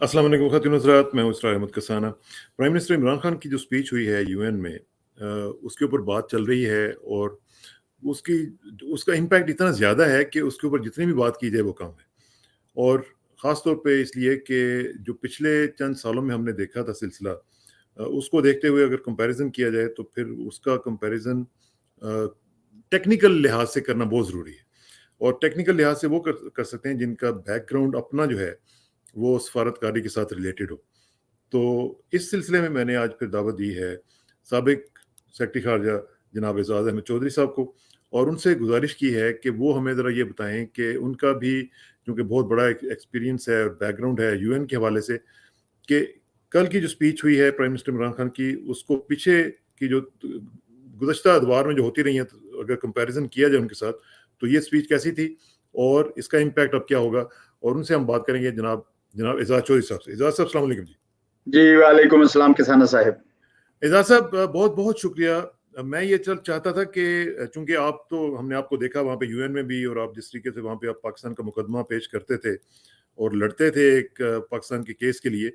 अस्सलाम वालेकुम ख़ातिन हज़रात, मैं हूँ इसरार अहमद कसाना। प्राइम मिनिस्टर इमरान खान की जो स्पीच हुई है यूएन में, उसके ऊपर बात चल रही है और उसकी उसका इम्पैक्ट इतना ज़्यादा है कि उसके ऊपर जितनी भी बात की जाए वो कम है। और ख़ास तौर पे इसलिए कि जो पिछले चंद सालों में हमने देखा था सिलसिला, उसको देखते हुए अगर कंपैरिज़न किया जाए तो फिर उसका कंपैरिज़न टेक्निकल लिहाज से करना बहुत ज़रूरी है। और टेक्निकल लिहाज से वो कर सकते हैं जिनका बैकग्राउंड अपना जो है वो सफारतकारी के साथ रिलेटेड हो। तो इस सिलसिले में मैंने आज फिर दावत दी है साबिक सेक्रेटरी खारजा जनाब एजाज अहमद चौधरी साहब को, और उनसे गुजारिश की है कि वो हमें ज़रा ये बताएं कि उनका भी क्योंकि बहुत बड़ा एक्सपीरियंस है और बैकग्राउंड है यूएन के हवाले से, कि कल की जो स्पीच हुई है प्राइम मिनिस्टर इमरान खान की, उसको पीछे की जो गुज़श्ता अदवार में जो होती रही हैं, तो अगर कंपैरिज़न किया जाए उनके साथ, तो ये स्पीच कैसी थी और इसका इम्पैक्ट अब क्या होगा? और उनसे हम बात करेंगे जनाब जनाब एजाज चौधरी साहब से। एजाज साहब, अस्सलाम वालेकुम जी। जी वालेकुम अस्सलाम किसाना साहब। एजाज साहब, बहुत-बहुत शुक्रिया। मैं ये चाहता था कि चूँकि आप तो हमने आपको देखा वहाँ पे यूएन में भी, और आप जिस तरीके से वहाँ पे आप पाकिस्तान का मुकदमा पेश करते थे और लड़ते थे एक पाकिस्तान के केस के लिए,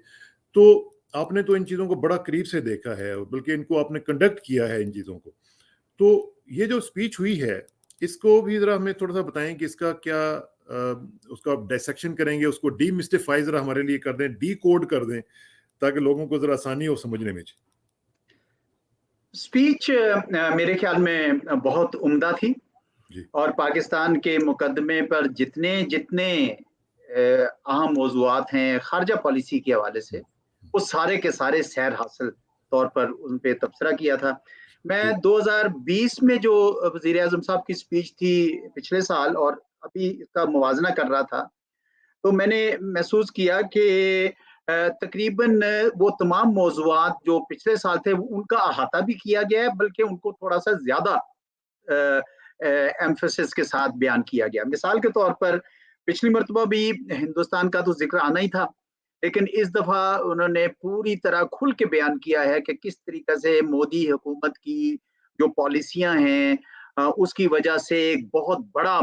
तो आपने तो इन चीज़ों को बड़ा करीब से देखा है, बल्कि इनको आपने कंडक्ट किया है इन चीज़ों को। तो ये जो स्पीच हुई है, इसको भी ज़रा हमें थोड़ा-सा बताएँ कि इसका क्या उसका आप डिसेक्शन करेंगे, उसको डीमिस्टिफाई ज़रा हमारे लिए कर दें, डिकोड कर दें, ताकि लोगों को ज़रा आसानी हो समझने में। जी। स्पीच मेरे ख्याल में बहुत उम्दा थी जी। और पाकिस्तान के मुकदमे पर जितने जितने अहम मौज़ूआत हैं ख़ारजा पॉलिसी के हवाले से, हुँ, हुँ। वो सारे के सारे सैर हासिल तौर पर उन पे तबसरा किया था। जी। मैं 2020 में जो वज़ीर-ए-आज़म साहब की स्पीच थी पिछले साल और अभी इसका मुवाज़ना कर रहा था, तो मैंने महसूस किया कि तकरीबन वो तमाम मौज़ूआत जो पिछले साल थे उनका अहाता भी किया गया है, बल्कि उनको थोड़ा-सा ज़्यादा एम्फेसिस के साथ बयान किया गया। मिसाल के तौर पर पिछली मर्तबा भी हिंदुस्तान का तो ज़िक्र आना ही था, लेकिन इस दफ़ा उन्होंने पूरी तरह खुल के बयान किया है कि किस तरीक़े से मोदी हुकूमत की जो पॉलिसियाँ हैं उसकी वजह से एक बहुत बड़ा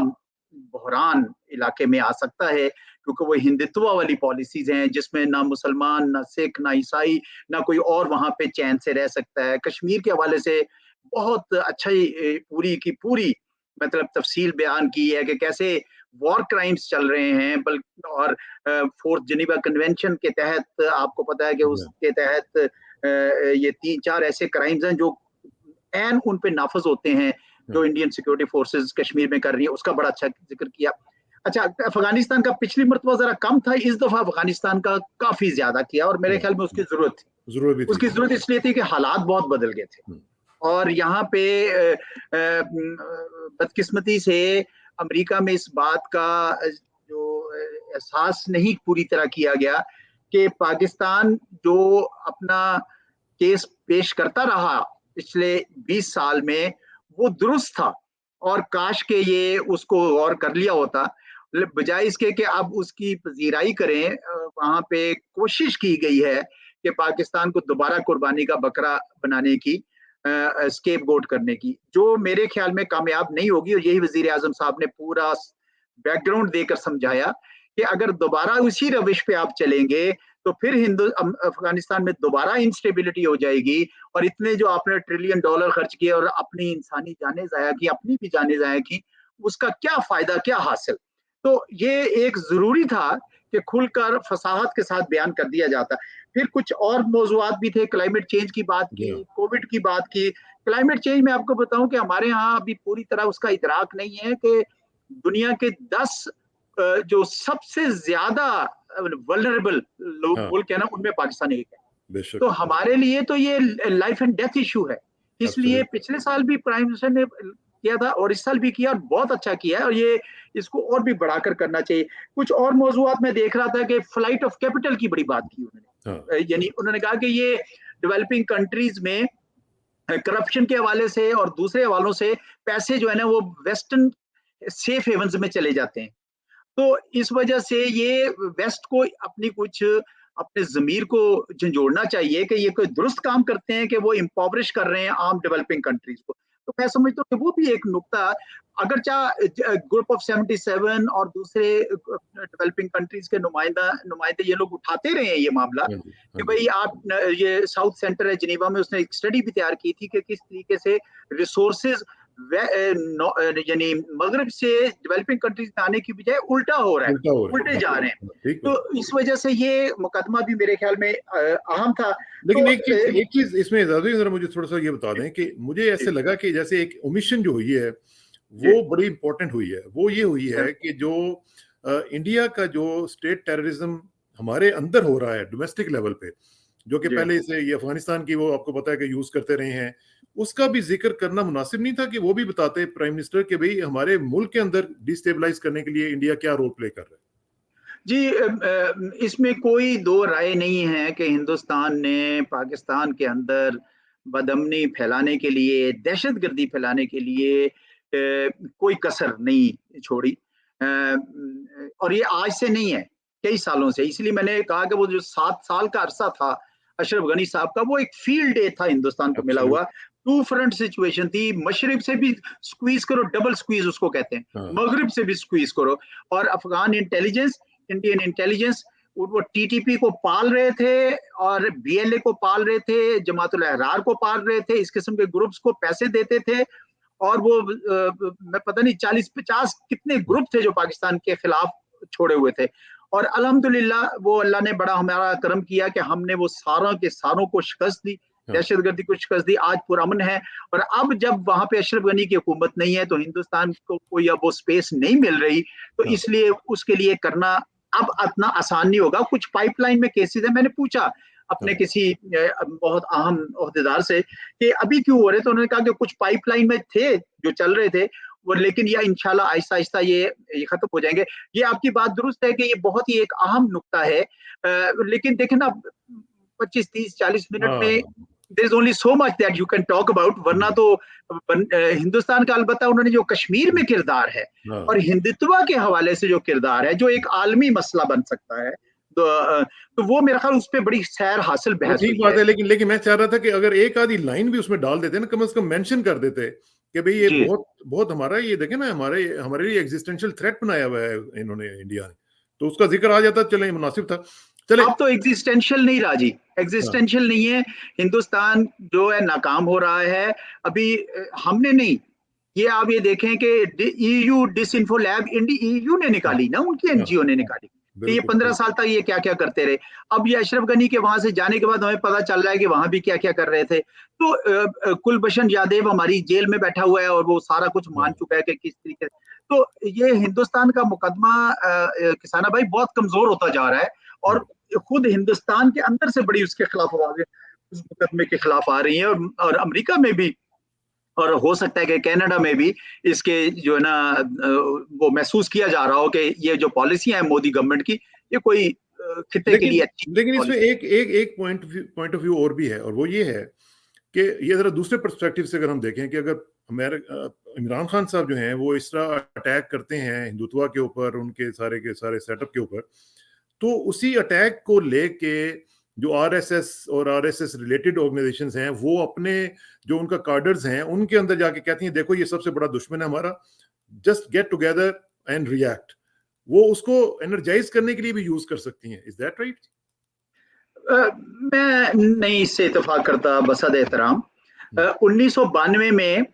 बहरान इलाके में आ सकता है, क्योंकि वो हिंदुत्व वाली पॉलिसीज़ हैं जिसमें ना मुसलमान, ना सिख, ना ईसाई, ना कोई और वहाँ पे चैन से रह सकता है। कश्मीर के हवाले से बहुत अच्छा ही पूरी की पूरी मतलब तफ़सील बयान की है कि कैसे वॉर क्राइम्स चल रहे हैं, और फोर्थ जेनेवा कन्वेंशन के तहत आपको पता है कि जी, हाँ। उसके तहत ये 3-4 ऐसे क्राइम्स हैं जो ऐन उन पे नाफ़िज़ होते हैं, हाँ। जो इंडियन सिक्योरिटी फोर्सेस कश्मीर में कर रही है, उसका बड़ा अच्छा ज़िक्र किया। अच्छा, अफ़गानिस्तान का पिछली मर्तबा ज़रा कम था, इस दफ़ा अफ़गानिस्तान का काफ़ी ज़्यादा किया और मेरे हाँ, ख़्याल में उसकी हुँ। ज़रूरत थी। ज़रूरत भी थी। उसकी ज़रूरत इसलिए थी कि हालात बहुत बदल गए थे हुँ। और यहाँ पे बदकिस्मती से अमेरिका में इस बात का जो एहसास नहीं पूरी तरह किया गया कि पाकिस्तान जो अपना केस पेश करता रहा पिछले 20 साल में, वो दुरुस्त था और काश के ये उसको गौर कर लिया होता। बजाय इसके कि अब उसकी पजीराई करें, वहाँ पे कोशिश की गई है कि पाकिस्तान को दोबारा कुर्बानी का बकरा बनाने की, स्केपगोट करने की, जो मेरे ख्याल में कामयाब नहीं होगी। और यही वज़ीर आज़म साहब ने पूरा बैकग्राउंड देकर समझाया कि अगर दोबारा उसी रविश पे आप चलेंगे, तो फिर अफ़गानिस्तान में दोबारा इंस्टेबिलिटी हो जाएगी और इतने जो आपने ट्रिलियन डॉलर खर्च किए और अपनी इंसानी जानें ज़ाया की, अपनी भी जानें ज़ाया की, उसका क्या फ़ायदा, क्या हासिल? तो ये एक ज़रूरी था कि खुलकर फ़साहत के साथ बयान कर दिया जाता। फिर कुछ और मौज़ूआत भी थे, क्लाइमेट चेंज की बात जी, की, हाँ। कोविड की बात की। क्लाइमेट चेंज मैं आपको बताऊँ कि हमारे यहाँ अभी पूरी तरह उसका इदराक नहीं है कि दुनिया के 10 जो सबसे ज़्यादा वल्नरेबल लोग हाँ, मुल्क है ना, उनमें पाकिस्तान एक है। बेशक। तो हमारे लिए तो ये लाइफ एंड डेथ इश्यू है। इसलिए एब्सोल्यूट। पिछले साल भी प्राइम मिनिस्टर ने किया था और इस साल भी किया और बहुत अच्छा किया है और ये इसको और भी बढ़ाकर करना चाहिए। कुछ और मौज़ूआत मैं देख रहा था कि फ्लाइट ऑफ कैपिटल की बड़ी बात की हाँ, उन्होंने। यानी उन्होंने कहा कि ये डेवलपिंग कंट्रीज़ में करप्शन के हवाले से और दूसरे हवालों से पैसे जो है ना वो वेस्टर्न सेफ हेवन्स में चले जाते हैं। तो इस वजह से ये वेस्ट को अपनी कुछ अपने ज़मीर को झंझोड़ना चाहिए कि ये कोई दुरुस्त काम करते हैं कि वो इम्पोवरिश कर रहे हैं आम डेवलपिंग कंट्रीज़ को। तो मैं समझता हूँ कि वो भी एक नुक्ता, अगर चाहे ग्रुप ऑफ 77 और दूसरे डेवलपिंग कंट्रीज के नुमाइंदे ये लोग उठाते रहे हैं ये मामला हाँ जी, कि हाँ जी। भाई आप ये साउथ सेंटर है जिनेवा में, उसने एक स्टडी भी तैयार की थी कि किस तरीके से रिसोर्सेज यानी मगरब से डेवलपिंग कंट्रीज में आने की बजाय उल्टा हो रहा है, उल्टा हो रहा उल्टे है। जा रहे हैं। हाँ, ठीक तो बात। इस वजह से ये मुकदमा भी मेरे ख्याल में अहम था। लेकिन तो एक चीज़ इसमें ज़रा ज़रा मुझे थोड़ा-सा ये बता दें कि मुझे जी ऐसे लगा कि जैसे एक ओमिशन जो हुई है, जी वो बड़ी इम्पोर्टेंट हुई है। वो ये हुई है कि जो इंडिया का जो स्टेट टेररिज़्म हमारे अंदर हो रहा है डोमेस्टिक लेवल पे, जो कि जी पहले से ये अफ़गानिस्तान की वो आपको पता है कि यूज़ करते रहे हैं, उसका भी ज़िक्र करना मुनासिब नहीं था कि वो भी बताते प्राइम मिनिस्टर कि भई हमारे मुल्क के अंदर डिस्टेबलाइज़ करने के लिए इंडिया क्या रोल प्ले कर रहा है? जी, इसमें कोई दो राय नहीं है कि हिंदुस्तान ने पाकिस्तान के अंदर बदअमनी फैलाने के लिए, दहशतगर्दी फैलाने के लिए कोई कसर नहीं छोड़ी। और ये आज से नहीं है, कई सालों से। इसलिए मैंने कहा कि वो जो 7 साल का अरसा था अशरफ गनी साहब का, वो एक फील्ड डे था हिंदुस्तान को मिला हुआ। एब्सोल्यूट। टू फ्रंट सिचुएशन थी, मशरिक से भी स्क्वीज करो, डबल स्क्वीज उसको कहते हैं, हाँ, मगरिब से भी स्क्वीज करो। और अफगान इंटेलिजेंस, इंडियन इंटेलिजेंस, वो टीटीपी को पाल रहे थे और बीएलए को पाल रहे थे, जमातुल अहरार को पाल रहे थे, इस किस्म के ग्रुप्स को पैसे देते थे। और वो मैं पता नहीं 40-50 कितने हाँ, ग्रुप थे जो पाकिस्तान के खिलाफ छोड़े हुए थे। और अल्हम्दुलिल्लाह वो अल्लाह ने बड़ा हमारा करम किया कि हमने वो सारों के सारों को शिकस्त दी, हाँ, दहशतगर्दी को शिकस्त दी, आज पुरअमन है। और अब जब वहां पे अशरफ गनी की हुकूमत नहीं है तो हिंदुस्तान को कोई अब वो स्पेस नहीं मिल रही, तो हाँ, इसलिए उसके लिए करना अब इतना आसान नहीं होगा। कुछ पाइपलाइन में केसेस है, मैंने पूछा अपने हाँ। किसी बहुत अहम ओहदेदार से कि अभी क्यों हो रहे, तो उन्होंने कहा कि कुछ पाइपलाइन में थे जो चल रहे थे वो, लेकिन यह इंशाल्लाह आहिस्ता आहिस्ता ये खत्म हो जाएंगे। ये आपकी बात दुरुस्त है कि ये बहुत ही एक अहम नुक्ता है। लेकिन देखें ना, 25-30-40 मिनट हाँ, में हाँ, there is only so much that you can talk about, वरना जी, तो हिंदुस्तान का अलबत्ता उन्होंने जो कश्मीर में किरदार है हाँ। और हिंदुत्व के हवाले से जो किरदार है, जो एक आलमी मसला बन सकता है, तो वो मेरा ख्याल उस पर बड़ी सैर हासिल वो बहस ठीक हुई बात है। है, लेकिन लेकिन मैं चाह रहा था कि अगर एक आधी लाइन भी उसमें डाल देते ना, कम से कम मेंशन कर देते कि भई ये जी, बहुत बहुत हमारा ये देखें ना हमारे हमारे लिए एक्जिस्टेंशियल थ्रेट बनाया हुआ है इन्होंने इंडिया ने। तो उसका ज़िक्र आ जाता चलें मुनासिब था। चलें। अब तो एग्जिस्टेंशियल नहीं रहा जी, हाँ, एग्जिस्टेंशियल नहीं है। हिंदुस्तान जो है नाकाम हो रहा है। अभी हमने नहीं, ये आप ये देखें कि ईयू डिसइंफो लैब ईयू ने हाँ, निकाली ना, उनकी हाँ, एनजीओ ने निकाली कि ये बिल्कुल 15 सही। साल तक ये क्या क्या करते रहे। अब ये अशरफ गनी के वहां से जाने के बाद हमें पता चल रहा है कि वहां भी क्या क्या कर रहे थे। तो कुलभूषण यादव हमारी जेल में बैठा हुआ है और वो सारा कुछ मान हाँ, चुका है कि किस तरीके से। तो ये हिंदुस्तान का मुकदमा किसाना भाई बहुत कमजोर होता जा रहा है। हाँ, और खुद हिंदुस्तान के अंदर से बड़ी उसके खिलाफ आवाजें उस मुकदमे के खिलाफ आ रही हैं, और अमेरिका में भी, और हो सकता है कि कनाडा में भी इसके जो है ना वो महसूस किया जा रहा हो कि ये जो पॉलिसियां हैं मोदी गवर्नमेंट की, ये कोई खिते के लिए लेकिन अच्छी लेकिन इसमें पॉलिसी। एक एक एक पॉइंट ऑफ व्यू और भी है और वो ये है कि ये ज़रा दूसरे पर्सपेक्टिव से अगर हम देखें कि अगर इमरान खान साहब जो हैं वो इस तरह अटैक करते हैं हिंदुत्व के ऊपर, उनके सारे के सारे सेटअप के ऊपर, तो उसी अटैक को लेके जो आरएसएस और आरएसएस रिलेटेड ऑर्गेनाइजेशंस हैं, वो अपने जो उनका कार्डर्स हैं, उनके अंदर जाके कहती हैं, देखो ये सबसे बड़ा दुश्मन है हमारा, just get together and react. वो उसको एनर्जाइज़ करने के लिए भी यूज़ कर सकती हैं। Is that right? मैं नहीं इससे इतफाक करता, बसद एहतराम। हुँ, 1992 में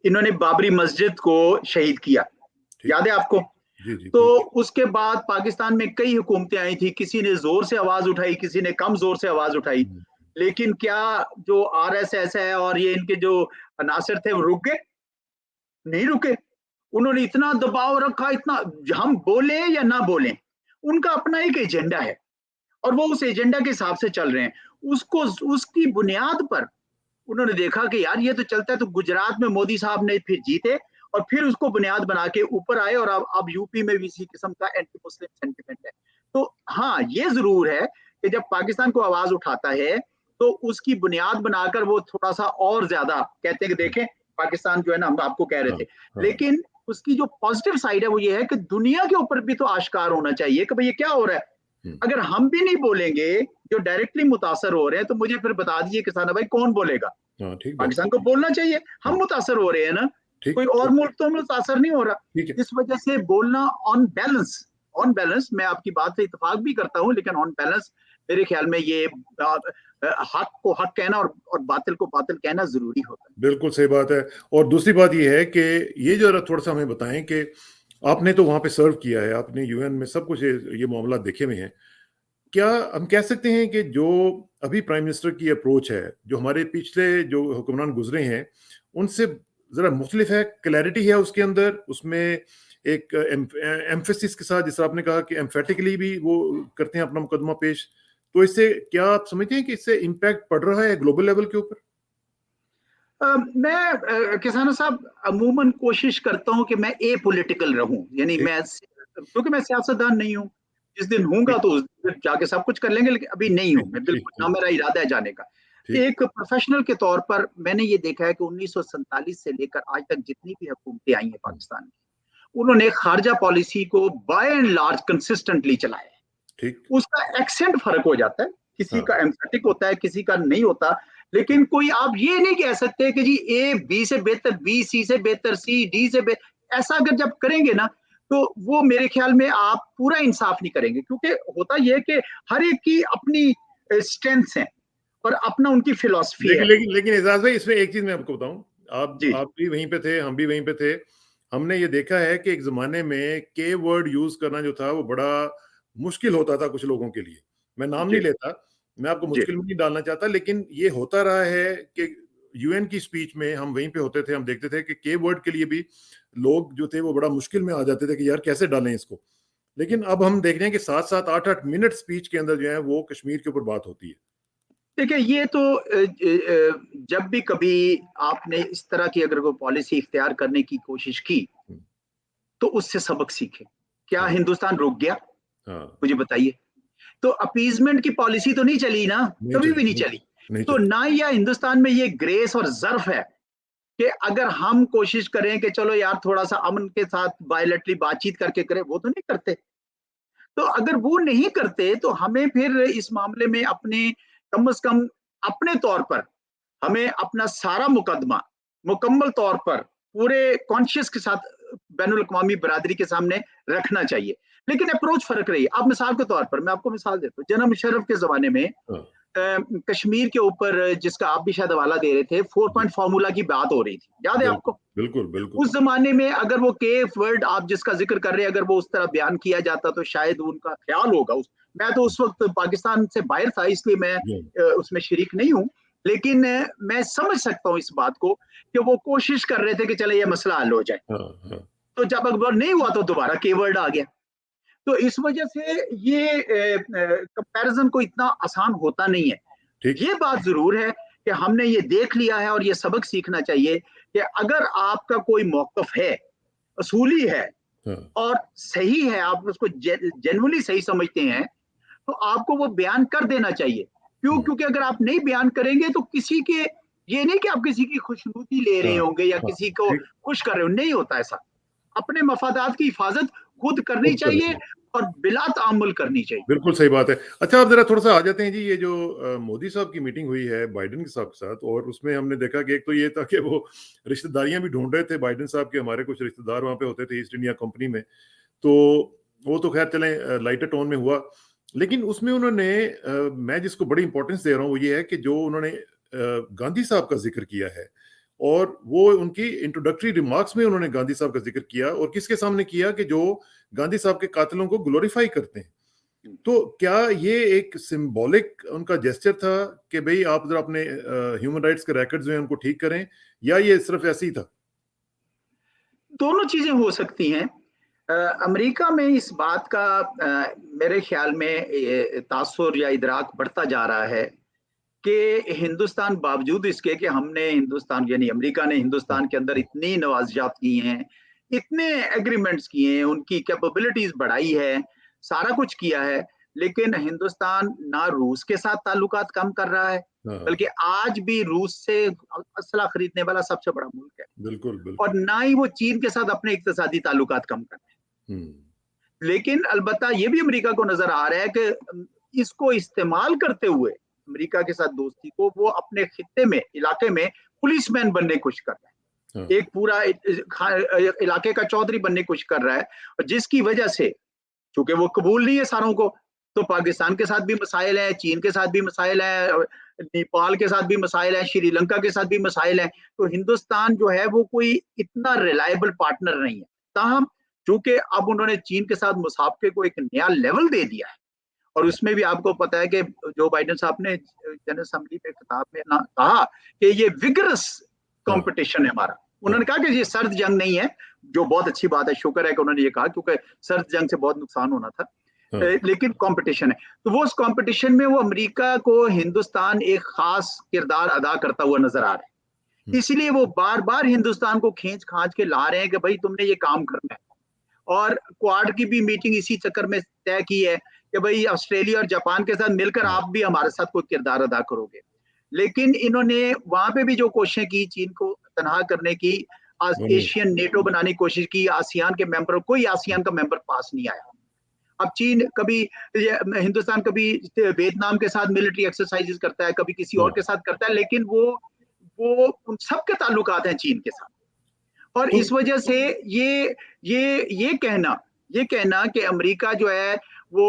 इन्होंने बाबरी मस्जिद को शहीद किया, ठीक। याद है आपको? जी, जी, तो बिल्कुल। उसके बाद पाकिस्तान में कई हुकूमतें आई थी, किसी ने जोर से आवाज उठाई, किसी ने कम जोर से आवाज उठाई। हुँ, लेकिन क्या जो आरएसएस है और ये इनके जो अनासर थे वो रुक गए? नहीं रुके। उन्होंने इतना दबाव रखा, इतना, हम बोले या ना बोले, उनका अपना एक एजेंडा है और वो उस एजेंडा के हिसाब से चल रहे हैं। उसको, उसकी बुनियाद पर उन्होंने देखा कि यार ये तो चलता है, तो गुजरात में मोदी साहब ने फिर जीते और फिर उसको बुनियाद बना के ऊपर आए, और अब यूपी में भी इसी किस्म का एंटी मुस्लिम सेंटिमेंट है। तो हाँ, ये जरूर है कि जब पाकिस्तान को आवाज उठाता है तो उसकी बुनियाद बनाकर वो थोड़ा सा और ज्यादा कहते हैं कि हुँ, देखें पाकिस्तान जो है ना, हम आपको कह रहे हाँ, थे। हाँ, लेकिन उसकी जो पॉजिटिव साइड है वो ये है कि दुनिया के ऊपर भी तो आश्कार होना चाहिए कि भाई ये क्या हो रहा है। हुँ, अगर हम भी नहीं बोलेंगे, जो डायरेक्टली मुतासर हो रहे हैं, तो मुझे फिर बता दीजिए किसान भाई कौन बोलेगा। हाँ, ठीक बात। पाकिस्तान को बोलना चाहिए, हम मुतासर हो रहे हैं ना, ठीक, कोई और ठीक, मुल्क तो मुतासर नहीं हो रहा। ठीक है। इस वजह से बोलना ऑन बैलेंस मैं आपकी बात से इत्तेफाक भी करता हूँ, लेकिन ऑन बैलेंस मेरे ख्याल में ये हक को हक कहना और बातिल को बातिल कहना जरूरी होता है। बिल्कुल सही बात है। और दूसरी बात ये है कि ये ज़रा थोड़ा-सा हमें बताएँ कि आपने तो वहाँ पे सर्व किया है, आपने यूएन में सब कुछ ये मामला देखे हुए हैं। क्या हम कह सकते हैं कि जो अभी प्राइम मिनिस्टर की अप्रोच है, जो हमारे पिछले जो हुक्मरान गुज़रे हैं, उनसे ज़रा मुख्तलिफ है, क्लैरिटी है उसके अंदर, उसमें एक एम्फेसिस के साथ, जैसा आपने कहा कि एम्फेटिकली भी वो करते हैं अपना मुकदमा पेश। तो इससे क्या आप समझते हैं कि इससे इम्पैक्ट पड़ रहा है ग्लोबल लेवल के ऊपर? मैं किसानों साहब अमूमन कोशिश करता हूं कि मैं ए पॉलिटिकल रहूं, यानी ठीक, मैं क्योंकि मैं सियासतदान नहीं हूं। जिस दिन हूंगा ठीक, तो उस दिन जाके सब कुछ कर लेंगे, लेकिन अभी नहीं हूं ठीक, मैं, ठीक, बिल्कुल ना ठीक, मेरा इरादा है जाने का। ठीक। एक प्रोफेशनल के तौर पर मैंने ये देखा है कि 1947 से लेकर आज तक जितनी भी हुकूमतें आई हैं हुँ, पाकिस्तान की, उन्होंने खारजा पॉलिसी को बाय एंड लार्ज कंसिस्टेंटली चलाया है। ठीक। उसका एक्सेंट फर्क हो जाता है, किसी हाँ, का एम्फेटिक होता है, किसी का नहीं होता। लेकिन कोई आप ये नहीं कह सकते कि जी ए बी से बेहतर, बी सी से बेहतर, सी डी से बेहतर। ऐसा अगर जब करेंगे ना, तो वो मेरे ख्याल में आप पूरा इंसाफ नहीं करेंगे, क्योंकि होता यह है कि हर एक की अपनी स्ट्रेंथ्स हैं और अपना उनकी फिलॉसफी लेकिन है। लेकिन लेकिन एजाज भाई, इसमें एक चीज मैं आपको बताऊं। जी आप भी वहीं पे थे, हम भी वहीं पे थे। हमने ये देखा है कि एक जमाने में के वर्ड यूज करना जो था वो बड़ा मुश्किल होता था कुछ लोगों के लिए। मैं नाम नहीं जी लेता, मैं आपको जी मुश्किल में नहीं डालना चाहता, लेकिन ये होता रहा है कि यूएन की स्पीच में हम वहीं पे होते थे, हम देखते थे कि के वर्ड के लिए भी लोग जो थे वो बड़ा मुश्किल में आ जाते थे कि यार कैसे डालें इसको। लेकिन अब हम देख रहे हैं कि 7-7 8-8 मिनट स्पीच के अंदर जो है वो कश्मीर के ऊपर बात होती है। देखिए, ये तो जब भी कभी आपने इस तरह की अगर कोई पॉलिसी इख्तियार करने की कोशिश की, हम्म, तो उससे सबक सीखे। क्या हाँ, हिंदुस्तान रुक गया? हाँ, मुझे बताइए। तो अपीजमेंट की पॉलिसी तो नहीं चली ना, नहीं कभी भी चली, नहीं नहीं चली। चली, नहीं तो चली। ना ही या हिंदुस्तान में ये ग्रेस और जर्फ है कि अगर हम कोशिश करें कि चलो यार थोड़ा सा अमन के साथ बायलैटरली बातचीत करके करें, वो तो नहीं करते। तो अगर वो नहीं करते तो हमें फिर इस मामले में अपने कम से कम अपने तौर पर हमें अपना सारा मुकदमा मुकम्मल तौर पर पूरे कॉन्शियस के साथ बैनुल अक़वामी बरादरी के सामने रखना चाहिए। लेकिन अप्रोच फर्क रही है। आप मिसाल के तौर पर मैं आपको मिसाल देता हूँ, जनाब मुशर्रफ के जमाने में हाँ, कश्मीर के ऊपर जिसका आप भी शायद हवाला दे रहे थे, 4 पॉइंट जी, फार्मूला की बात हो रही थी, याद है बिल्कुल, आपको? बिल्कुल, बिल्कुल। उस जमाने में अगर वो के वर्ड आप जिसका जिक्र कर रहे हैं, अगर वो उस तरह बयान किया जाता तो शायद उनका ख्याल होगा। मैं तो उस वक्त पाकिस्तान से बाहर था, इसलिए मैं जी, उसमें शरीक नहीं हूँ। लेकिन मैं समझ सकता हूँ इस बात को कि वो कोशिश कर रहे थे कि चले ये मसला हल हो जाए। हाँ, हाँ, तो जब अकबर नहीं हुआ तो दोबारा के वर्ड आ गया। तो इस वजह से ये कंपैरिजन को इतना आसान होता नहीं है। ठीक, ये बात जरूर है कि हमने ये देख लिया है और ये सबक सीखना चाहिए कि अगर आपका कोई मौकफ है, असूली है हाँ, और सही है, आप उसको जेन्युइनली सही समझते हैं, तो आपको वो बयान कर देना चाहिए। क्यों? हुँ, क्योंकि अगर आप नहीं बयान करेंगे तो किसी के, ये नहीं कि आप किसी की खुशनुदी ले रहे हाँ, होंगे या हाँ, किसी को ठीक, खुश कर रहे हो, नहीं होता ऐसा। अपने मफादात की हिफाजत खुद करनी खुद करना चाहिए चाहिए। और बिला तामुल करनी चाहिए। बिल्कुल सही बात है। अच्छा, आप ज़रा थोड़ा-सा आ जाते हैं जी, ये जो मोदी साहब की मीटिंग हुई है बाइडेन के साहब के साथ, और उसमें हमने देखा कि एक तो ये था कि वो रिश्तेदारियाँ भी ढूँढ रहे थे बाइडेन साहब के, हमारे कुछ रिश्तेदार वहाँ पे होते थे ईस्ट इंडिया कंपनी में। तो वो तो ख़ैर चलें लाइटर टोन में हुआ। लेकिन उसमें उन्होंने मैं जिसको बड़ी इम्पोर्टेंस दे रहा हूँ वो ये है कि जो उन्होंने गांधी साहब का ज़िक्र किया है, और वो उनकी इंट्रोडक्टरी रिमार्क्स में उन्होंने गांधी साहब का ज़िक्र किया, और किसके सामने किया कि जो गांधी साहब के कातिलों को ग्लोरीफाई करते हैं। तो क्या ये एक सिंबॉलिक उनका जेस्चर था कि भई आप ज़रा अपने ह्यूमन राइट्स के रिकॉर्ड्स जो हैं उनको ठीक करें, या ये सिर्फ़ ऐसे ही था? दोनों चीजें हो सकती हैं। अमेरिका में इस बात का मेरे ख्याल में तासुर या इदराक बढ़ता जा रहा है कि हिंदुस्तान बावजूद इसके कि हमने हिंदुस्तान यानी अमेरिका ने हाँ, हिंदुस्तान के अंदर हाँ, इतनी नवाजियात की हैं, इतने एग्रीमेंट्स किए हैं, उनकी कैपेबिलिटीज बढ़ाई है, सारा कुछ किया है, लेकिन हिंदुस्तान ना रूस के साथ ताल्लुकात कम कर रहा है, हाँ, बल्कि आज भी रूस से असला खरीदने वाला सबसे बड़ा मुल्क है। बिल्कुल, और बिल्कुल। ना ही वो चीन के साथ अपने इक्तिसादी ताल्लुकात कम कर रहे हुँ, हैं। लेकिन अलबत्ता ये भी अमेरिका को नजर आ रहा है कि इसको इस्तेमाल करते हुए अमेरिका के साथ दोस्ती को, वो अपने खित्ते में, इलाके में पुलिसमैन बनने की कोशिश कर रहा है, हाँ। एक पूरा इलाके का चौधरी बनने की कोशिश कर रहा है, और जिसकी वजह से, चूंकि वो कबूल नहीं है सारों को, तो पाकिस्तान के साथ भी मसाइल हैं, चीन के साथ भी मसाइल हैं, नेपाल के साथ भी मसाइल हैं, श्रीलंका के साथ भी मसाइल हैं। तो हिंदुस्तान जो है वो कोई इतना रिलायबल पार्टनर नहीं है। ताहम चूंकि अब उन्होंने चीन के साथ मुसाफे को एक नया लेवल दे दिया है, और उसमें भी आपको पता है कि जो बाइडेन साहब ने जनरल असेंबली में खिताब में ना कहा कि ये विगरस हाँ। कंपटीशन है हमारा। उन्होंने कहा कि ये सर्द जंग नहीं है, जो बहुत अच्छी बात है, शुक्र है कि उन्होंने ये कहा, क्योंकि सर्द जंग से बहुत नुकसान होना था। हाँ। लेकिन कंपटीशन है, तो वो उस कंपटीशन में वो अमेरिका को हिंदुस्तान एक खास किरदार अदा करता हुआ नजर आ रहा है। इसीलिए वो बार बार हिंदुस्तान को खींच खांच के ला रहे हैं कि भाई तुमने ये काम करना है। और क्वाड की भी मीटिंग इसी चक्कर में तय की है कि भाई ऑस्ट्रेलिया और जापान के साथ मिलकर आप भी हमारे साथ कोई किरदार अदा करोगे। लेकिन इन्होंने वहां पे भी जो कोशिशें की चीन को तनहा करने की, एशियन नेटो बनाने की कोशिश की, आसियान के मेंबर, कोई आसियान का मेंबर पास नहीं आया। अब चीन कभी, हिंदुस्तान कभी वियतनाम के साथ मिलिट्री एक्सरसाइजेस करता है, कभी किसी और के साथ करता है, लेकिन वो उन सबके ताल्लुकात हैं चीन के साथ। और तो इस वजह से ये कहना कि अमेरिका जो है वो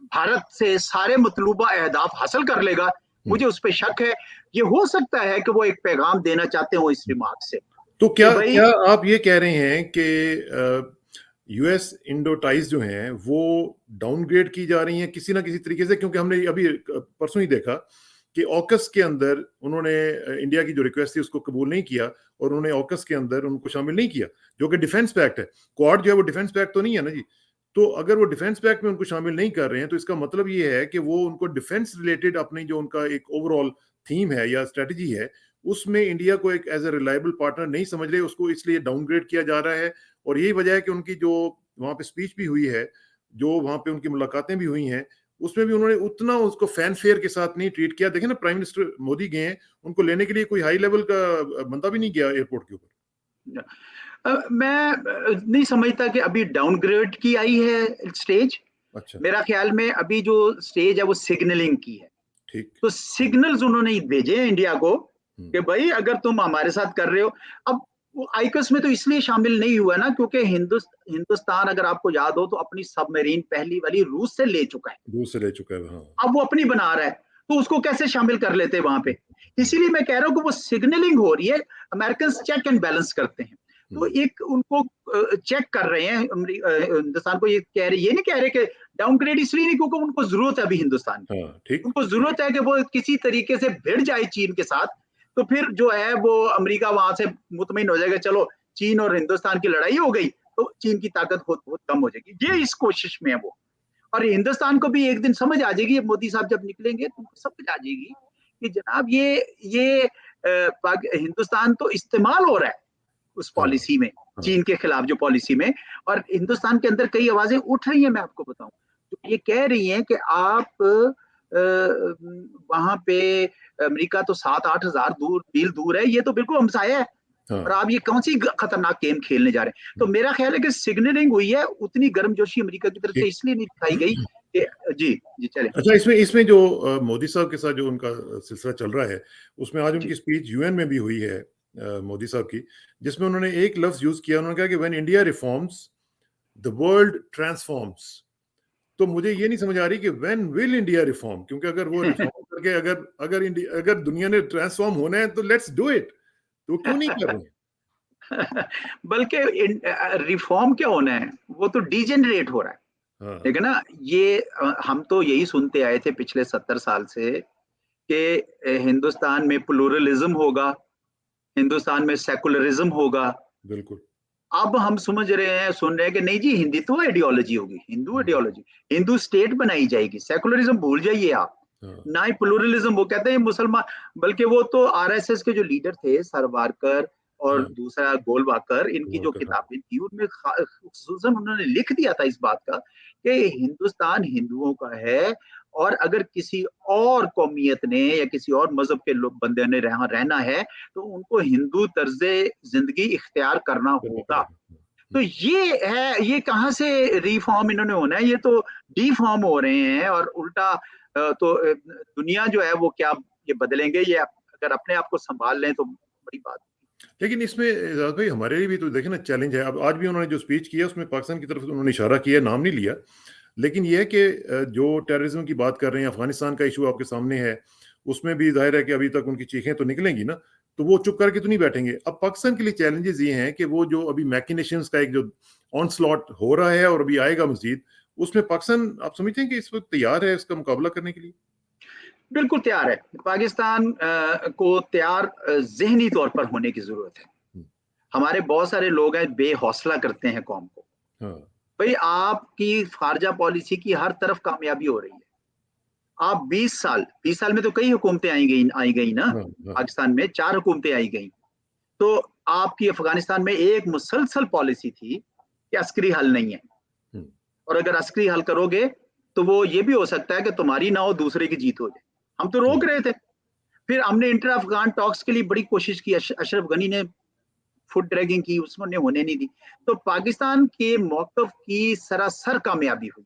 भारत से सारे मतलूबा अहदाफ हासिल कर लेगा, मुझे उस पर शक है। ये हो सकता है कि वो एक पैगाम देना चाहते हो इस रिमार्क से। तो क्या भाई, क्या आप ये कह रहे हैं कि यूएस इंडो टाइज जो हैं वो डाउनग्रेड की जा रही हैं किसी ना किसी तरीके से? क्योंकि हमने अभी परसों ही देखा कि ऑकस के अंदर उन्होंने इंडिया की जो रिक्वेस्ट थी उसको कबूल नहीं किया, और उन्होंने ऑकस के अंदर उनको शामिल नहीं किया, जो कि डिफेंस पैक्ट है। क्वाड जो है वो डिफेंस पैक्ट तो नहीं है ना जी। तो अगर वो डिफेंस पैक्ट में उनको शामिल नहीं कर रहे हैं, तो इसका मतलब ये है कि वो उनको डिफेंस रिलेटेड अपनी जो उनका एक ओवरऑल थीम है या स्ट्रेटजी है, उसमें इंडिया को एक एज ए रिलायबल पार्टनर नहीं समझ रहे, उसको इसलिए डाउनग्रेड किया जा रहा है। और यही वजह है कि उनकी जो वहां पे स्पीच भी हुई है, जो वहां पे उनकी मुलाकातें भी हुई हैं, उसमें भी उन्होंने उतना उसको फैन फेयर के साथ नहीं ट्रीट किया। देखें ना, प्राइम मिनिस्टर मोदी गए हैं, उनको लेने के लिए कोई हाई लेवल का बंदा भी नहीं गया एयरपोर्ट के ऊपर। मैं नहीं समझता कि अभी डाउनग्रेड की आई है स्टेज। अच्छा। मेरा ख्याल में अभी जो स्टेज है वो सिग्नलिंग की है। ठीक। तो सिग्नल्स उन्होंने भेजे हैं इंडिया को हम्म। कि भाई अगर तुम हमारे साथ कर रहे हो। अब वो आइकस में तो इसलिए शामिल नहीं हुआ ना, क्योंकि हिंदुस्तान, अगर आपको याद हो, तो अपनी सबमरीन पहली वाली रूस से ले चुका है। दूर से ले चुका है, हाँ। अब वो अपनी बना रहा है, तो उसको कैसे शामिल कर लेते वहां पे। इसीलिए मैं कह रहा हूँ कि वो सिग्नलिंग हो रही है। अमेरिकन चेक एंड बैलेंस करते हैं, तो एक उनको चेक कर रहे हैं हिंदुस्तान को। ये नहीं कह रहे कि डाउनग्रेड इसलिए नहीं क्योंकि उनको जरूरत है अभी हिंदुस्तान की। हाँ, ठीक। उनको जरूरत है कि वो किसी तरीके से भिड़ जाए चीन के साथ, तो फिर जो है वो अमेरिका वहां से मुतमईन हो जाएगा, चलो चीन और हिंदुस्तान की लड़ाई हो गई तो चीन की ताकत बहुत कम हो जाएगी। ये इस कोशिश में है वो। और हिंदुस्तान को भी एक दिन समझ आ जाएगी, मोदी साहब जब निकलेंगे तो समझ आ जाएगी कि जनाब ये हिंदुस्तान तो इस्तेमाल हो रहा है उस हाँ। पॉलिसी में, हाँ। चीन के खिलाफ जो पॉलिसी में। और हिंदुस्तान के अंदर कई आवाजें उठ रही हैं, मैं आपको बताऊं, जो ये कह रही हैं कि आप वहां पे, अमेरिका तो 7-8 हजार मील दूर है, ये तो बिल्कुल हमसाया है, हाँ। और आप ये कौन सी खतरनाक गेम खेलने जा रहे हैं। तो मेरा ख्याल है कि सिग्नलिंग हुई है, उतनी गर्मजोशी अमेरिका की तरफ से इसलिए नहीं दिखाई गई कि जी जी चले। अच्छा, इसमें इसमें जो मोदी साहब के साथ जो उनका सिलसिला चल रहा है, उसमें आज जी उनकी स्पीच यूएन में भी हुई है, मोदी साहब की, जिसमें उन्होंने एक लफ्ज यूज किया। उन्होंने कहा कि when India reforms the world transforms. तो मुझे ये नहीं समझ आ रही कि व्हेन विल इंडिया रिफॉर्म, क्योंकि अगर वो रिफॉर्म करके अगर अगर इंडिया, अगर दुनिया ने ट्रांसफॉर्म होना है तो लेट्स डू इट। तो क्यों नहीं कर रहे हैं? बल्कि रिफॉर्म क्या होना है, वो तो डिजेनरेट हो रहा है। हाँ। ठीक है ना। ये हम तो यही सुनते आए थे पिछले 70 साल से कि हिंदुस्तान में प्लूरलिज्म होगा, हिंदुस्तान में सेकुलरिज्म होगा। बिल्कुल। अब हम समझ रहे हैं, सुन रहे हैं कि नहीं जी, हिंदुत्व आइडियोलॉजी होगी, हिंदू आइडियोलॉजी, हिंदू स्टेट बनाई जाएगी। सेकुलरिज्म भूल जाइए आप, हाँ। ना ही प्लूरलिज्म। वो कहते हैं मुसलमान, बल्कि वो तो आरएसएस के जो लीडर थे सरवारकर और हाँ। दूसरा गोलवाकर, इनकी जो गोलकर, हाँ। किताबें थी उनमें खुसूसन उन्होंने लिख दिया था इस बात का कि हिंदुस्तान हिंदुओं का है, और अगर किसी और कौमियत ने या किसी और मजहब के लोग बंदे ने रहना है तो उनको हिंदू तर्जे जिंदगी इख्तियार करना करना होगा। पड़ेगा। तो ये है, ये कहाँ से रिफॉर्म इन्होंने होना है, ये तो डिफॉर्म हो रहे हैं। और उल्टा तो दुनिया जो है वो क्या ये बदलेंगे, ये अगर अपने आप को संभाल लें तो बड़ी बात। लेकिन इसमें एजाज भाई हमारे लिए भी तो देखे ना चैलेंज है। अब आज भी उन्होंने जो स्पीच किया उसमें पाकिस्तान की तरफ उन्होंने इशारा किया, नाम नहीं लिया, लेकिन यह है कि जो टेररिज्म की बात कर रहे हैं, अफगानिस्तान का इशू आपके सामने है, उसमें भी जाहिर है कि अभी तक उनकी चीखें तो निकलेंगी ना, तो वो चुप करके तो नहीं बैठेंगे। अब पाकिस्तान के लिए चैलेंजेस ये हैं कि वो जो अभी मैकिनेशंस का एक जो ऑनस्लॉट हो रहा है और अभी आएगा मजीद, उसमें पाकिस्तान आप समझते हैं कि इस वक्त तैयार है इसका मुकाबला करने के लिए? बिल्कुल तैयार है पाकिस्तान को, तैयार ज़हनी तौर पर होने की जरूरत है। हमारे बहुत सारे लोग हैं बेहौसला करते हैं कौम को। हाँ, भाई आपकी खारजा पॉलिसी की हर तरफ कामयाबी हो रही है। आप 20 साल में तो कई हुकूमतें आई गई ना। हाँ, हाँ, पाकिस्तान में 4 हुकूमतें आई गई। तो आपकी अफगानिस्तान में एक मुसलसल पॉलिसी थी कि अस्करी हल नहीं है, हम्म, और अगर अस्करी हल करोगे तो वो ये भी हो सकता है कि तुम्हारी ना हो दूसरे की जीत हो जाए। हम तो रोक रहे थे। फिर हमने इंटर अफगान टॉक्स के लिए बड़ी कोशिश की, अशरफ गनी ने फुट ड्रैगिंग की, उसने होने नहीं दी। तो पाकिस्तान के मौकफ की सरासर कामयाबी हुई।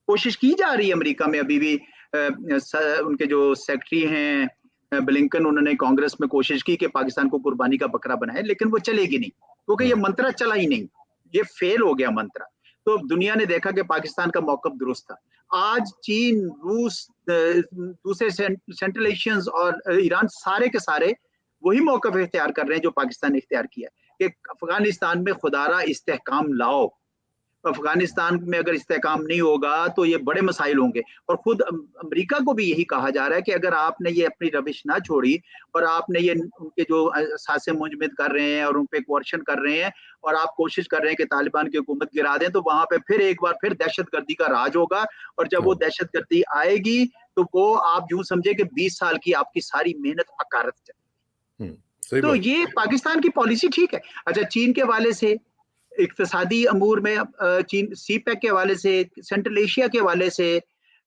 कोशिश की जा रही है अमेरिका में अभी भी, उनके जो सेक्रेटरी हैं ब्लिंकन, उन्होंने कांग्रेस में कोशिश की कि पाकिस्तान को कुर्बानी का बकरा बनाए, लेकिन वो चलेगी नहीं क्योंकि ये हाँ, मंत्रा चला ही नहीं, ये फेल हो गया मंत्रा। तो दुनिया ने देखा कि पाकिस्तान का मौकफ दुरुस्त था। आज चीन, रूस, दूसरे सेंट्रल एशियंस और ईरान सारे के सारे वही मौकफ इख्तियार कर रहे हैं जो पाकिस्तान ने इख्तियार किया कि अफगानिस्तान में खुदारा इस्तेहकाम लाओ। अफगानिस्तान में अगर इस्तेहकाम नहीं होगा तो ये बड़े मसाइल होंगे। और खुद अमेरिका को भी यही कहा जा रहा है कि अगर आपने ये अपनी रविश ना छोड़ी और आपने ये उनके जो सासे मुंजमद कर रहे हैं और उन पे कोर्शन कर रहे हैं और आप कोशिश कर रहे हैं कि तालिबान की हुकूमत गिरा दें, तो वहां पे फिर एक बार फिर दहशतगर्दी का राज होगा। और जब वो हाँ, दहशतगर्दी आएगी तो वो आप यूं समझे कि 20 साल की आपकी सारी मेहनत अकारत चली। सही तो बात। ये पाकिस्तान की पॉलिसी ठीक है। अच्छा, चीन के हवाले से, इक्तसादी अमूर में चीन, सी पैक के हवाले से, सेंट्रल एशिया के हवाले से,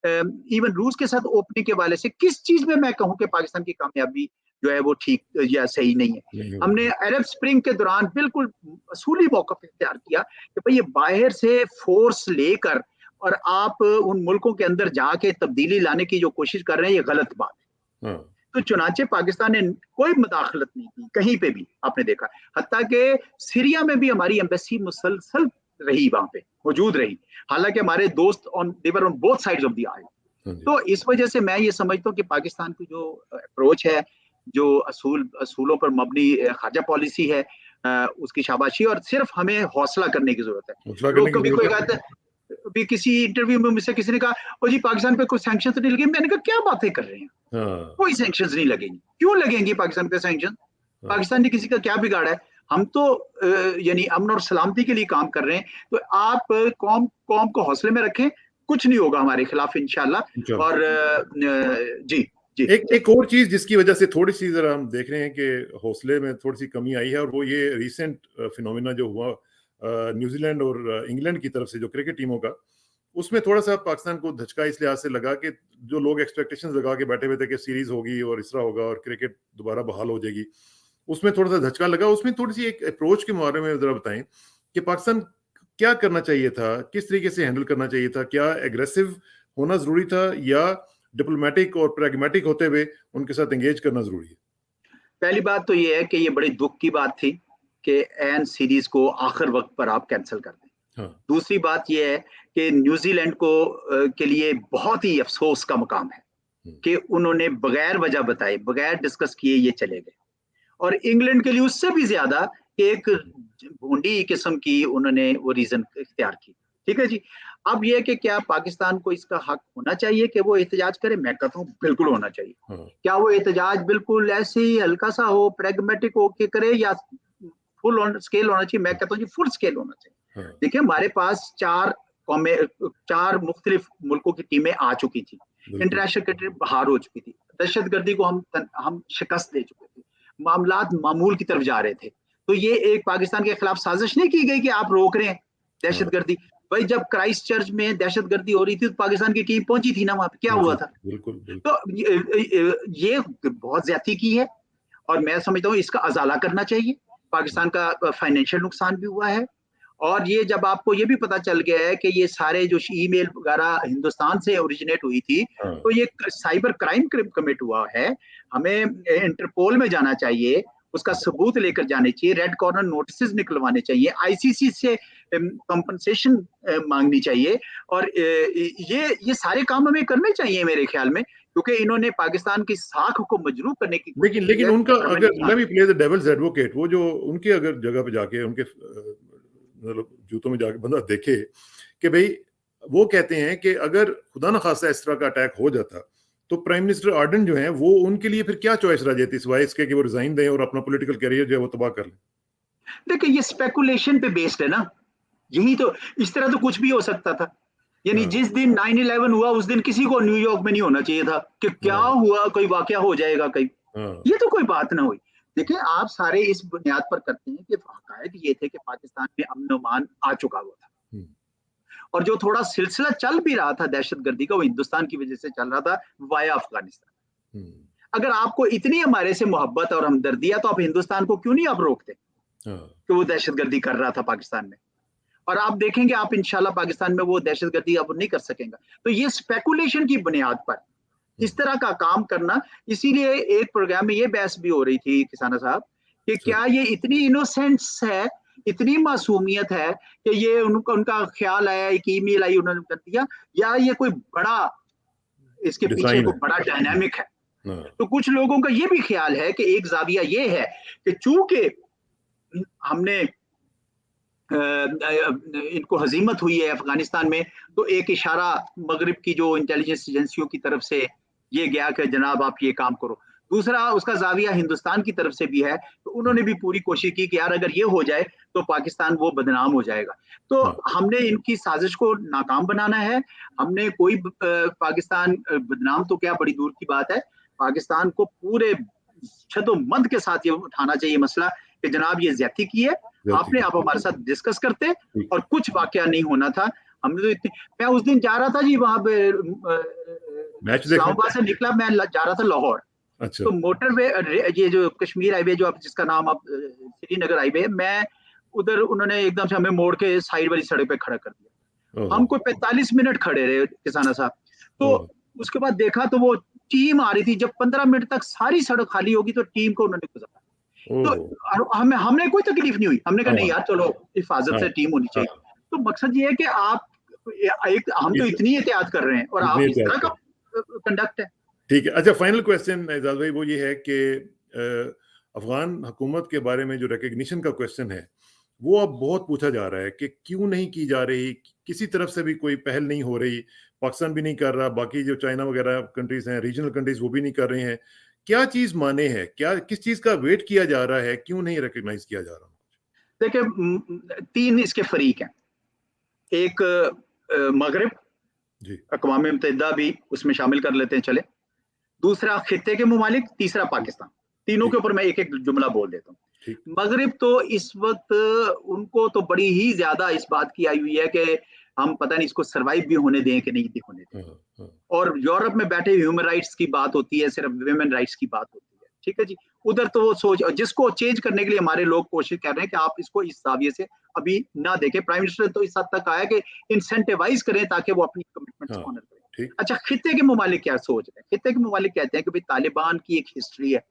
इवन रूस के साथ ओपनिंग के हवाले से, किस चीज में मैं कहूं कि पाकिस्तान की कामयाबी जो है वो ठीक या सही नहीं है। नहीं हो हमने रहा। अरब स्प्रिंग के दौरान बिल्कुल असूली मौका इख्तियार किया कि भाई ये बाहर से फोर्स लेकर और आप उन मुल्कों के अंदर जाके तब्दीली लाने की जो कोशिश कर रहे हैं, ये गलत बात है। हाँ, तो चुनाचे पाकिस्तान ने कोई मुदाखलत नहीं की कहीं पे भी, आपने देखा। हत्ता कि सीरिया में भी हमारी एम्बेसी मुसलसल रही, वहां पे मौजूद रही, हालांकि हमारे दोस्त on either on both sides of the aisle. हाँ जी, तो इस वजह से मैं ये समझता हूँ कि पाकिस्तान की जो अप्रोच है, जो असूलों पर मबनी खारजा पॉलिसी है, उसकी शाबाशी, और सिर्फ हमें हौसला करने की जरूरत है। हौसला करने लोग की कभी जरूरत कोई है। कहते हैं, अभी किसी इंटरव्यू में मुझसे किसी ने कहा, ओ जी पाकिस्तान पे कोई सैंक्शन तो नहीं लगे। मैंने कहा क्या बातें कर रहे हैं, हाँ, कोई सैंक्शन नहीं लगेंगी। क्यों लगेंगी पाकिस्तान पे सैंक्शन? हाँ, पाकिस्तान ने किसी का क्या बिगाड़ा है? हम तो यानी अमन और सलामती के लिए काम कर रहे हैं। तो आप कौम कौम को हौसले में रखें, कुछ नहीं होगा हमारे खिलाफ इंशाल्लाह। इंशाल्लाह। और जी, जी, एक जी। एक और चीज जिसकी वजह से थोड़ी सी जरा हम देख रहे हैं कि हौसले में थोड़ी सी कमी आई है, और वो ये रिसेंट फिनोमिना जो हुआ न्यूजीलैंड और इंग्लैंड की तरफ से जो क्रिकेट टीमों का, उसमें थोड़ा सा पाकिस्तान को धचका इस लिहाज से लगा कि जो लोग एक्सपेक्टेशंस लगा के बैठे हुए थे कि सीरीज होगी और इस तरह होगा और क्रिकेट दोबारा बहाल हो जाएगी, उसमें थोड़ा सा धचका लगा। उसमें थोड़ी सी एक अप्रोच के बारे में जरा बताएं कि पाकिस्तान क्या करना चाहिए था, किस तरीके से हैंडल करना चाहिए था, क्या एग्रेसिव होना जरूरी था या डिप्लोमेटिक और प्रैग्मेटिक होते हुए उनके साथ एंगेज करना जरूरी है? पहली बात तो ये है कि ये बड़ी दुख की बात थी कि एन सीरीज को आखिर वक्त पर आप कैंसिल कर दें। हाँ, दूसरी बात यह है कि न्यूजीलैंड को के लिए बहुत ही अफसोस का मकाम है हम्म, कि उन्होंने बगैर वजह बताए, बगैर डिस्कस किए ये चले गए। और इंग्लैंड के लिए उससे भी ज्यादा कि एक भोंडी किस्म की उन्होंने वो रीजन इख्तियार की। ठीक है जी। अब यह कि क्या पाकिस्तान को इसका हक होना चाहिए कि वो एहतजाज करे? मैं कहता हूँ बिल्कुल होना चाहिए। हाँ, क्या वो एहतजाज बिल्कुल ऐसे ही हल्का सा हो, प्रेगमेटिक हो के करे, या फुल ऑन स्केल होना चाहिए? मैं कहता हूँ जी फुल स्केल होना चाहिए। हाँ, देखिए हमारे पास चार मुख्तलिफ मुल्कों की टीमें आ चुकी थी, बिल्कुल, इंटरनेशनल क्रिकेट बाहर हो चुकी थी, दहशतगर्दी को हम शिकस्त दे चुके थे, मामलात मामूल की तरफ जा रहे थे। तो ये एक पाकिस्तान के खिलाफ साजिश नहीं की गई कि आप रोक रहे हैं हाँ, दहशतगर्दी। भाई जब क्राइस्ट चर्च में दहशतगर्दी हो रही थी तो पाकिस्तान की टीम पहुंची थी ना वहां पे, क्या हुआ पहुंची था? थी, बिल्कुल, बिल्कुल, तो ये बहुत ज्यादती की है और मैं समझता हूँ इसका अजाला करना चाहिए। पाकिस्तान का फाइनेंशियल नुकसान भी हुआ है और ये जब आपको ये भी पता चल गया है कि ये सारे जो ईमेल वगैरह हिंदुस्तान से ओरिजिनेट हुई थी, हाँ। तो ये साइबर क्राइम कमिट हुआ है। हमें इंटरपोल में जाना चाहिए, उसका सबूत लेकर जाने चाहिए, रेड कॉर्नर नोटिस निकलवाने चाहिए, आईसीसी से कंपनसेशन मांगनी चाहिए, और ये सारे काम हमें करने चाहिए मेरे ख्याल में, क्योंकि इन्होंने पाकिस्तान की साख को मजरूह करने की कोशिश की लेकिन है। उनका, और अगर let me play the devil's advocate, वो जो उनके अगर जगह पे जाके उनके मतलब जूतों में जाके बंदा देखे कि भाई वो कहते हैं कि अगर खुदा न खास्ता इस तरह का अटैक हो जाता तो प्राइम मिनिस्टर आर्डन जो हैं वो उनके लिए फिर क्या चॉइस रह जाती सिवाय इसके कि वो रिजाइन दें और अपना पॉलिटिकल करियर जो है वो तबाह कर लें। देखिए, ये स्पेकुलेशन पे बेस्ड है ना, यही तो, इस तरह तो कुछ भी हो सकता था। यानी हाँ, जिस दिन 9/11 हुआ उस दिन किसी को न्यूयॉर्क में नहीं होना चाहिए था कि क्या हाँ, हुआ, कोई वाकया हो जाएगा कहीं, हाँ, ये तो कोई बात ना हुई। देखिए, आप सारे इस बुनियाद पर करते हैं कि हकायक ये थे कि पाकिस्तान में अमन अमान आ चुका हुआ था, हम्म, और जो थोड़ा सिलसिला चल भी रहा था दहशतगर्दी का, वो हिंदुस्तान की वजह से चल रहा था वाया अफगानिस्तान। हम्म, अगर आपको इतनी हमारे से मोहब्बत और हमदर्दी है, तो आप हिंदुस्तान को क्यों नहीं आप रोकते हाँ, कि वो दहशतगर्दी कर रहा था पाकिस्तान में? और आप देखेंगे, आप इंशाल्लाह पाकिस्तान में वो दहशतगर्दी अब नहीं कर सकेंगे। तो ये स्पेकुलेशन की बुनियाद पर इस हम्म, तरह का काम करना, इसीलिए एक प्रोग्राम में ये बहस भी हो रही थी किसाना साहब, कि सर, क्या ये इतनी इनोसेंस है, इतनी मासूमियत है कि ये उनका उनका ख्याल आया, एक ईमेल आई उन्होंने कर दिया, या ये कोई बड़ा, इसके पीछे डिजाइन कोई है। बड़ा डायनामिक है? हाँ, तो कुछ लोगों का ये भी ख्याल है कि एक जाविया ये है कि चूंकि हमने इनको हजीमत हुई है अफगानिस्तान में, तो एक इशारा मगरिब की जो इंटेलिजेंस एजेंसियों की तरफ से ये गया कि जनाब आप ये काम करो। दूसरा उसका जाविया हिंदुस्तान की तरफ से भी है, तो उन्होंने भी पूरी कोशिश की कि यार अगर ये हो जाए तो पाकिस्तान वो बदनाम हो जाएगा। तो हाँ, हमने इनकी साजिश को नाकाम बनाना है। हमने कोई पाकिस्तान बदनाम तो क्या, बड़ी दूर की बात है, पाकिस्तान को पूरे छदोमंद के साथ ये उठाना चाहिए मसला कि जनाब ये ज्यादती की है, जाती आपने है। आप हमारे साथ डिस्कस करते, ठीक, और कुछ वाकया नहीं होना था। हमने तो इतनी, मैं उस दिन जा रहा था जी वहां पे मैच देखने। इस्लामाबाद से निकला, मैं जा रहा था लाहौर। अच्छा, तो मोटरवे, ये जो कश्मीर हाईवे जो आप जिसका नाम आप श्रीनगर हाईवे, मैं उधर उन्होंने एकदम से हमें मोड़ के साइड वाली सड़क पे खड़ा कर दिया। ओह, हम कोई 45 मिनट खड़े रहे किसाना साहब। तो ओह, उसके बाद देखा तो वो टीम आ रही थी, जब 15 मिनट तक सारी सड़क खाली होगी तो टीम को उन्होंने गुजारा। ओह, तो हमें हमें कोई तकलीफ नहीं हुई, हमने कहा नहीं हाँ, यार चलो हिफाजत हाँ, से टीम होनी हाँ, चाहिए। तो मकसद ये है कि आप एक, हम तो इत, इतनी एहतियात कर रहे हैं और इतनी आप इस एहतियात तरह कर। का कंडक्ट है। ठीक है। अच्छा, फाइनल क्वेश्चन एजाज भाई वो ये है कि अफगान हुकूमत के बारे में जो रिकग्निशन का क्वेश्चन है वो अब बहुत पूछा जा रहा है कि क्यों नहीं की जा रही, किसी तरफ से भी कोई पहल नहीं हो रही, पाकिस्तान भी नहीं कर रहा, बाकी जो चाइना वगैरह कंट्रीज हैं, रीजनल कंट्रीज, वो भी नहीं कर रहे हैं। क्या चीज माने है, क्या किस चीज का वेट किया जा रहा है, क्यों नहीं रिकग्नाइज किया जा रहा? देखिए, तीन इसके फरीक हैं। एक मगरब, जी, अक़वाम मुत्तहिदा भी उसमें शामिल कर लेते हैं चले। दूसरा खित्ते के ममालिक, तीसरा पाकिस्तान। तीनों के ठीक, ऊपर मैं एक एक जुमला बोल देता हूँ। ठीक, मगरिब तो इस वक्त उनको तो बड़ी ही ज्यादा इस बात की आई हुई है कि हम पता नहीं इसको सरवाइव भी होने दें कि नहीं होने दें। हाँ, हाँ, और यूरोप में बैठे ह्यूमन राइट्स की बात होती है, सिर्फ वुमेन राइट्स की बात होती है, ठीक है जी। उधर तो वो सोच, जिसको चेंज करने के लिए हमारे लोग कोशिश कर रहे हैं कि आप इसको इस जाविये से अभी ना देखें। प्राइम मिनिस्टर तो इस हद तक आया कि इंसेंटिवाइज करें ताकि वो अपनी कमिटमेंट्स हाँ, ऑनर करें। ठीक, अच्छा, खित्ते के ममालिक क्या सोच रहे हैं? खित्ते के ममालिक कहते हैं कि भाई तालिबान की एक हिस्ट्री है,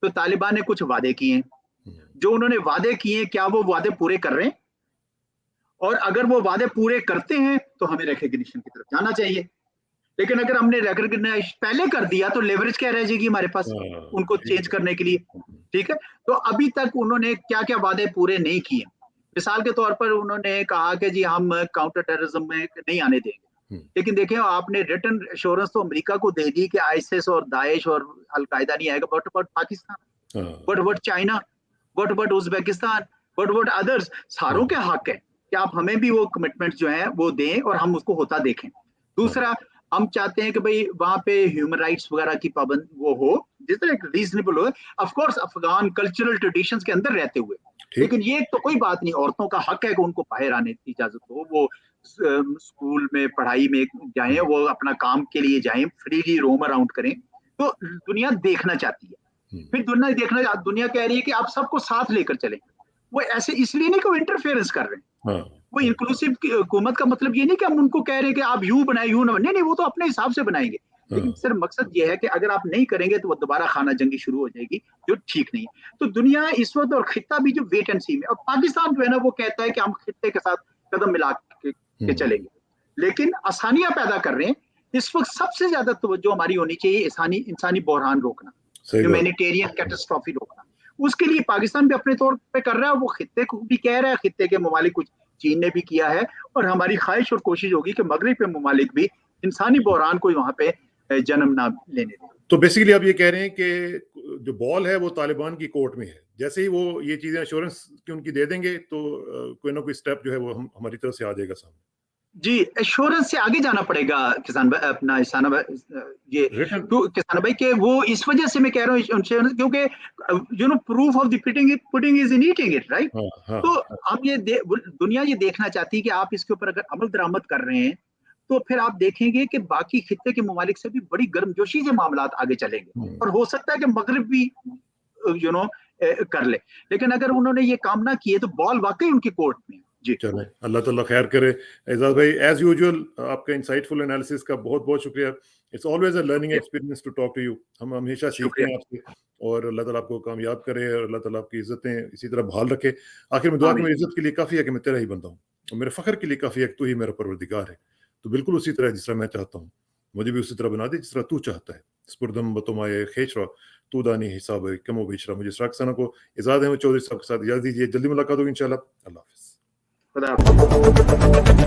तो तालिबान ने कुछ वादे किए हैं, हम्म, जो उन्होंने वादे किए क्या वो वादे पूरे कर रहे हैं? और अगर वो वादे पूरे करते हैं तो हमें रिकग्निशन की तरफ जाना चाहिए। लेकिन अगर हमने रिकग्नाइज पहले कर दिया तो लेवरेज क्या रह जाएगी हमारे पास हाँ, उनको ठीक चेंज है, करने के लिए? ठीक है। तो अभी तक उन्होंने क्या क्या वादे पूरे नहीं किए। मिसाल के तौर पर उन्होंने कहा कि जी हम काउंटर टेररिज्म में नहीं आने देंगे, हम्म, लेकिन देखें आपने रिटर्न एश्योरेंस तो अमेरिका को दे दी कि आईएसआईएस और दाइश और अलकायदा नहीं आएगा। What about Pakistan? हाँ, what about China? What about Uzbekistan? What about others? सारों के हाँ, हक है कि आप हमें भी वो कमिटमेंट जो है वो दें और हम उसको होता देखें। हाँ, दूसरा, हम चाहते हैं कि भाई वहां पे ह्यूमन राइट्स वगैरह की पाबंद वो हो, जिस तरह रीजनेबल हो, of course Afghan cultural traditions के अंदर रहते हुए। ठीक, लेकिन ये तो कोई बात नहीं, औरतों का हक है कि उनको बाहर आने की इजाजत हो, वो स्कूल में पढ़ाई में जाएं, हम्म, वो अपना काम के लिए जाएं, फ्रीली रोम अराउंड करें। तो दुनिया देखना चाहती है। हम्म, फिर दुनिया कह रही है कि आप सबको साथ लेकर चलें। वो ऐसे इसलिए नहीं कि वो इंटरफेरेंस कर रहे हैं, हाँ, वो इंक्लूसिव हुकूमत का मतलब ये नहीं कि हम उनको कह रहे हैं कि आप यूं बनाए यूं ना, नहीं नहीं, वो तो अपने हिसाब से बनाएंगे, लेकिन हाँ, सिर्फ मकसद ये है कि अगर आप नहीं करेंगे तो वो दोबारा खाना जंगी शुरू हो जाएगी, जो ठीक नहीं है। तो दुनिया इस वक्त और खित्ता भी जो वेट एंड सी में, और पाकिस्तान जो है ना वो कहता है कि हम खित्ते के साथ कदम मिला के चलेंगे, लेकिन आसानियां पैदा कर रहे हैं। इस वक्त सबसे ज्यादा तवज्जो हमारी होनी चाहिए इंसानी बहरान रोकना, सही बात। ह्यूमैनिटेरियन कैटास्ट्रॉफी रोकना। उसके लिए पाकिस्तान भी अपने तौर पे कर रहा है, वो खित्ते को भी कह रहा है, खित्ते के ममालिक कुछ, चीन ने भी किया है, और हमारी ख्वाहिश और कोशिश होगी कि मगरिब के ममालिक भी इंसानी बहरान को वहां पे जन्म ना लेने दें। तो बेसिकली आप ये कह रहे हैं कि जो बॉल है वो तालिबान की कोर्ट में है, जैसे ही वो ये चीजें एश्योरेंस की उनकी दे देंगे तो कोई ना कोई स्टेप जो है वो हमारी तरफ से आ जाएगा सामने। जी, एश्योरेंस से आगे जाना पड़ेगा किसान भाई, अपना किसान भाई, ये रिटर्न। तो किसान भाई के वो इस वजह से मैं कह रहा हूँ उनसे, क्योंकि proof of the pudding is in eating it, right. हाँ, हाँ, तो हाँ, हम दुनिया ये देखना चाहती है कि आप इसके ऊपर अगर अमल दरामद कर रहे हैं तो फिर आप देखेंगे कि बाकी खित्ते के ममालिक से भी बड़ी गर्मजोशी से मामला आगे चलेंगे, और हो सकता है कि मगरिब भी कर ले। लेकिन अगर उन्होंने ये काम ना किए तो बॉल वाकई उनकी कोर्ट में है। जी, चलें, अल्लाह ताला खैर करे। एजाज भाई, एज यूजुअल आपका इंसाइटफुल एनालिसिस का बहुत बहुत शुक्रिया। इट्स ऑलवेज अ लर्निंग शुक्रिया experience to talk to you. हम हमेशा सीखते शुक्रिया। हैं आपसे, और अल्लाह ताला आपको कामयाब करे, और अल्लाह ताला आपकी इज्जतें इसी तरह बहाल रखे। आखिर में दुआ कि आमीन। मेरी इज्जत के लिए काफ़ी है कि मैं तेरा ही बंदा हूँ, और मेरे फ़ख्र के लिए काफ़ी है कि तू ही मेरा परवरदिगार है। तो बिल्कुल उसी तरह जिस तरह मैं चाहता हूँ, मुझे भी उसी तरह बना दे जिस तरह तू चाहता है। स्पुरदम बतुमाए खेचरा तू दानी हिसाब है कमो बेचरा। मुझे इसराक को इजाज़त है चौधरी साहब के साथ इजाज़त दीजिए। जल्दी मुलाकात होगी इंशाल्लाह। अल्लाह हाफ़िज़। खुदा हाफिज।